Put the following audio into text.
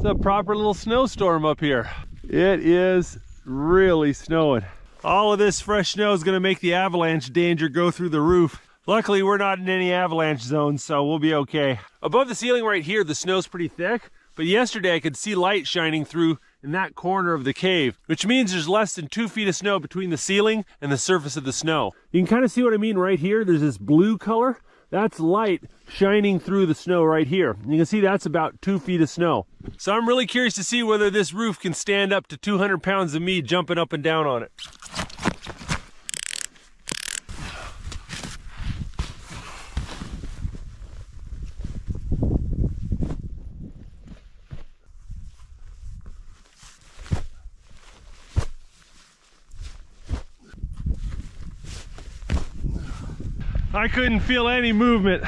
a proper little snowstorm up here. It is really snowing. All of this fresh snow is going to make the avalanche danger go through the roof. Luckily, we're not in any avalanche zones, so we'll be okay. Above the ceiling right here, the snow's pretty thick, but yesterday I could see light shining through in that corner of the cave, which means there's less than 2 feet of snow between the ceiling and the surface of the snow. You can kind of see what I mean right here. There's this blue color. That's light shining through the snow right here. And you can see that's about 2 feet of snow. So I'm really curious to see whether this roof can stand up to 200 pounds of me jumping up and down on it. I couldn't feel any movement.